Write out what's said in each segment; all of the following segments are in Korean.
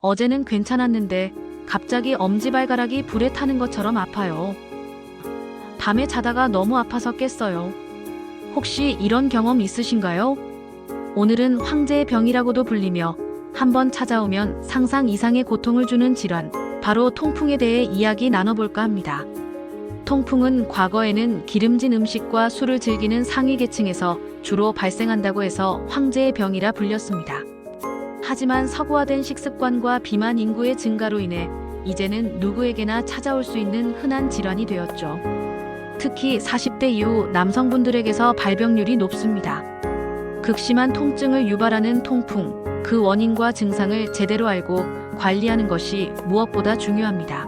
어제는 괜찮았는데 갑자기 엄지발가락이 불에 타는 것처럼 아파요. 밤에 자다가 너무 아파서 깼어요. 혹시 이런 경험 있으신가요? 오늘은 황제의 병이라고도 불리며 한번 찾아오면 상상 이상의 고통을 주는 질환, 바로 통풍에 대해 이야기 나눠볼까 합니다. 통풍은 과거에는 기름진 음식과 술을 즐기는 상위 계층에서 주로 발생한다고 해서 황제의 병이라 불렸습니다. 하지만 서구화된 식습관과 비만 인구의 증가로 인해 이제는 누구에게나 찾아올 수 있는 흔한 질환이 되었죠. 특히 40대 이후 남성분들에게서 발병률이 높습니다. 극심한 통증을 유발하는 통풍, 그 원인과 증상을 제대로 알고 관리하는 것이 무엇보다 중요합니다.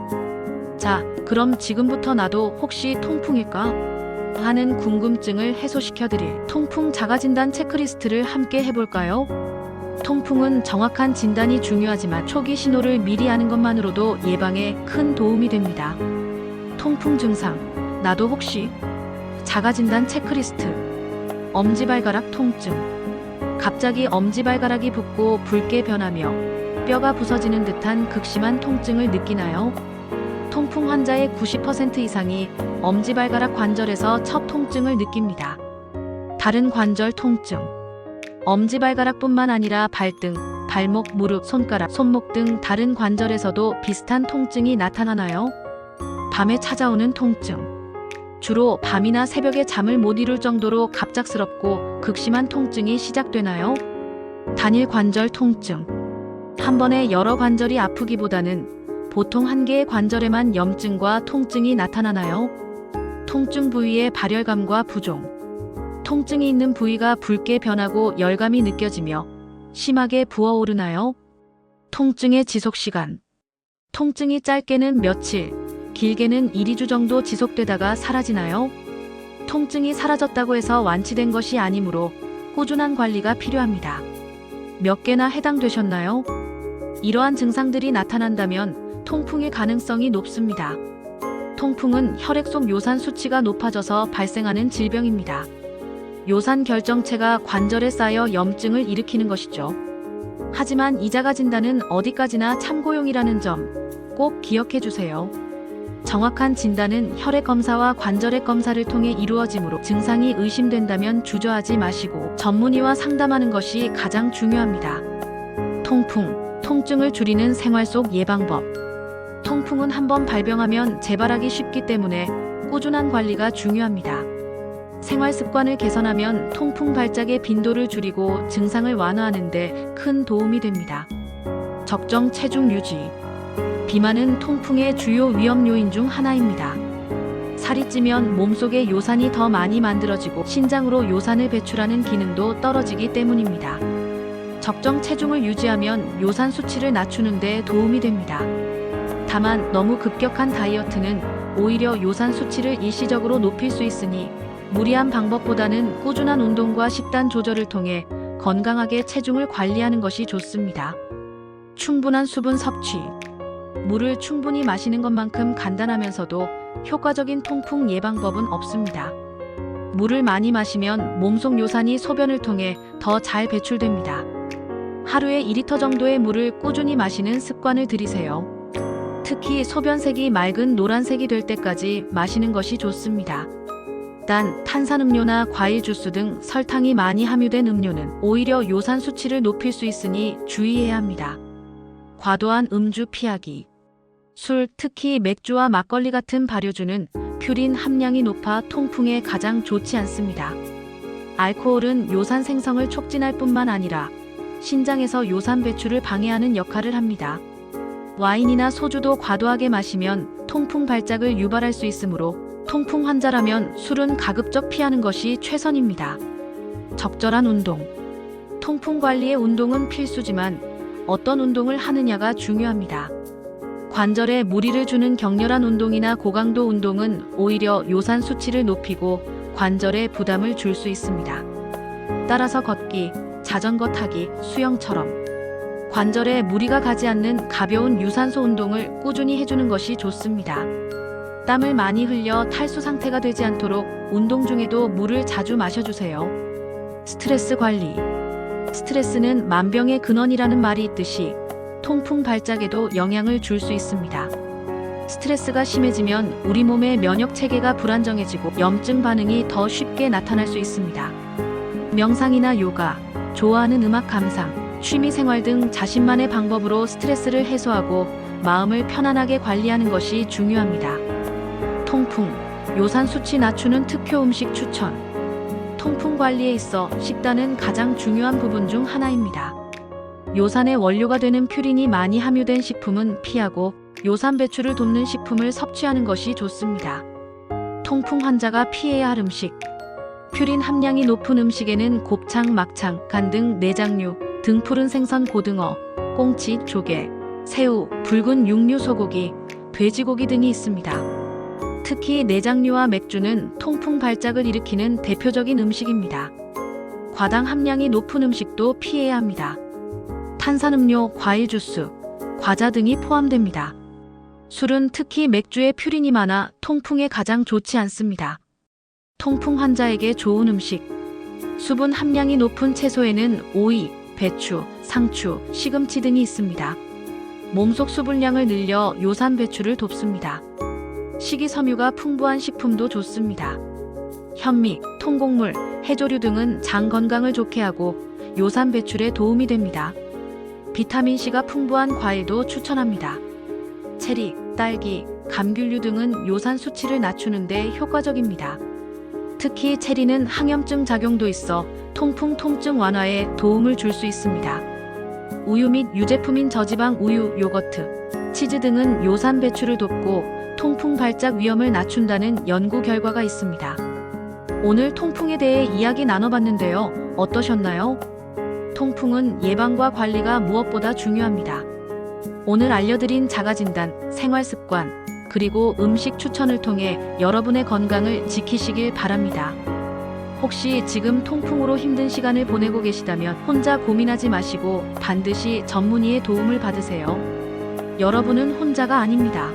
자, 그럼 지금부터 나도 혹시 통풍일까? 하는 궁금증을 해소시켜드릴 통풍 자가진단 체크리스트를 함께 해볼까요? 통풍은 정확한 진단이 중요하지만 초기 신호를 미리 아는 것만으로도 예방에 큰 도움이 됩니다. 통풍 증상, 나도 혹시? 자가진단 체크리스트. 엄지발가락 통증. 갑자기 엄지발가락이 붓고 붉게 변하며 뼈가 부서지는 듯한 극심한 통증을 느끼나요? 통풍 환자의 90% 이상이 엄지발가락 관절에서 첫 통증을 느낍니다. 다른 관절 통증. 엄지발가락뿐만 아니라 발등, 발목, 무릎, 손가락, 손목 등 다른 관절에서도 비슷한 통증이 나타나나요? 밤에 찾아오는 통증. 주로 밤이나 새벽에 잠을 못 이룰 정도로 갑작스럽고 극심한 통증이 시작되나요? 단일 관절 통증. 한 번에 여러 관절이 아프기보다는 보통 한 개의 관절에만 염증과 통증이 나타나나요? 통증 부위의 발열감과 부종. 통증이 있는 부위가 붉게 변하고 열감이 느껴지며 심하게 부어오르나요? 통증의 지속시간. 통증이 짧게는 며칠, 길게는 1, 2주 정도 지속되다가 사라지나요? 통증이 사라졌다고 해서 완치된 것이 아니므로 꾸준한 관리가 필요합니다. 몇 개나 해당되셨나요? 이러한 증상들이 나타난다면 통풍의 가능성이 높습니다. 통풍은 혈액 속 요산 수치가 높아져서 발생하는 질병입니다. 요산 결정체가 관절에 쌓여 염증을 일으키는 것이죠. 하지만 이 자가진단은 어디까지나 참고용이라는 점 꼭 기억해 주세요. 정확한 진단은 혈액 검사와 관절액 검사를 통해 이루어지므로 증상이 의심된다면 주저하지 마시고 전문의와 상담하는 것이 가장 중요합니다. 통풍, 통증을 줄이는 생활 속 예방법. 통풍은 한번 발병하면 재발하기 쉽기 때문에 꾸준한 관리가 중요합니다. 생활 습관을 개선하면 통풍 발작의 빈도를 줄이고 증상을 완화하는 데 큰 도움이 됩니다. 적정 체중 유지. 비만은 통풍의 주요 위험 요인 중 하나입니다. 살이 찌면 몸속에 요산이 더 많이 만들어지고 신장으로 요산을 배출하는 기능도 떨어지기 때문입니다. 적정 체중을 유지하면 요산 수치를 낮추는 데 도움이 됩니다. 다만 너무 급격한 다이어트는 오히려 요산 수치를 일시적으로 높일 수 있으니 무리한 방법보다는 꾸준한 운동과 식단 조절을 통해 건강하게 체중을 관리하는 것이 좋습니다. 충분한 수분 섭취. 물을 충분히 마시는 것만큼 간단하면서도 효과적인 통풍 예방법은 없습니다. 물을 많이 마시면 몸속 요산이 소변을 통해 더 잘 배출됩니다. 하루에 2리터 정도의 물을 꾸준히 마시는 습관을 들이세요. 특히 소변색이 맑은 노란색이 될 때까지 마시는 것이 좋습니다. 단, 탄산음료나 과일 주스 등 설탕이 많이 함유된 음료는 오히려 요산 수치를 높일 수 있으니 주의해야 합니다. 과도한 음주 피하기. 술, 특히 맥주와 막걸리 같은 발효주는 퓨린 함량이 높아 통풍에 가장 좋지 않습니다. 알코올은 요산 생성을 촉진할 뿐만 아니라 신장에서 요산 배출을 방해하는 역할을 합니다. 와인이나 소주도 과도하게 마시면 통풍 발작을 유발할 수 있으므로 통풍 환자라면 술은 가급적 피하는 것이 최선입니다. 적절한 운동. 통풍 관리에 운동은 필수지만 어떤 운동을 하느냐가 중요합니다. 관절에 무리를 주는 격렬한 운동이나 고강도 운동은 오히려 요산 수치를 높이고 관절에 부담을 줄 수 있습니다. 따라서 걷기, 자전거 타기, 수영처럼 관절에 무리가 가지 않는 가벼운 유산소 운동을 꾸준히 해주는 것이 좋습니다. 땀을 많이 흘려 탈수 상태가 되지 않도록 운동 중에도 물을 자주 마셔주세요. 스트레스 관리. 스트레스는 만병의 근원이라는 말이 있듯이 통풍 발작에도 영향을 줄 수 있습니다. 스트레스가 심해지면 우리 몸의 면역 체계가 불안정해지고 염증 반응이 더 쉽게 나타날 수 있습니다. 명상이나 요가, 좋아하는 음악 감상, 취미 생활 등 자신만의 방법으로 스트레스를 해소하고 마음을 편안하게 관리하는 것이 중요합니다. 통풍, 요산 수치 낮추는 특효 음식 추천. 통풍 관리에 있어 식단은 가장 중요한 부분 중 하나입니다. 요산의 원료가 되는 퓨린이 많이 함유된 식품은 피하고 요산 배출을 돕는 식품을 섭취하는 것이 좋습니다. 통풍 환자가 피해야 할 음식. 퓨린 함량이 높은 음식에는 곱창, 막창, 간 등 내장류, 등푸른 생선, 고등어, 꽁치, 조개, 새우, 붉은 육류, 소고기, 돼지고기 등이 있습니다. 특히 내장류와 맥주는 통풍 발작을 일으키는 대표적인 음식입니다. 과당 함량이 높은 음식도 피해야 합니다. 탄산음료, 과일 주스, 과자 등이 포함됩니다. 술은 특히 맥주에 퓨린이 많아 통풍에 가장 좋지 않습니다. 통풍 환자에게 좋은 음식. 수분 함량이 높은 채소에는 오이, 배추, 상추, 시금치 등이 있습니다. 몸속 수분량을 늘려 요산 배출을 돕습니다. 식이섬유가 풍부한 식품도 좋습니다. 현미, 통곡물, 해조류 등은 장 건강을 좋게 하고 요산 배출에 도움이 됩니다. 비타민C가 풍부한 과일도 추천합니다. 체리, 딸기, 감귤류 등은 요산 수치를 낮추는 데 효과적입니다. 특히 체리는 항염증 작용도 있어 통풍, 통증 완화에 도움을 줄 수 있습니다. 우유 및 유제품인 저지방 우유, 요거트, 치즈 등은 요산 배출을 돕고 통풍 발작 위험을 낮춘다는 연구 결과가 있습니다. 오늘 통풍에 대해 이야기 나눠봤는데요. 어떠셨나요? 통풍은 예방과 관리가 무엇보다 중요합니다. 오늘 알려드린 자가진단, 생활습관, 그리고 음식 추천을 통해 여러분의 건강을 지키시길 바랍니다. 혹시 지금 통풍으로 힘든 시간을 보내고 계시다면 혼자 고민하지 마시고 반드시 전문의의 도움을 받으세요. 여러분은 혼자가 아닙니다.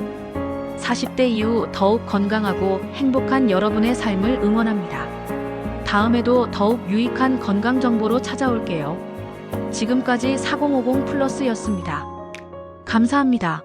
40대 이후 더욱 건강하고 행복한 여러분의 삶을 응원합니다. 다음에도 더욱 유익한 건강 정보로 찾아올게요. 지금까지 4050플러스였습니다. 감사합니다.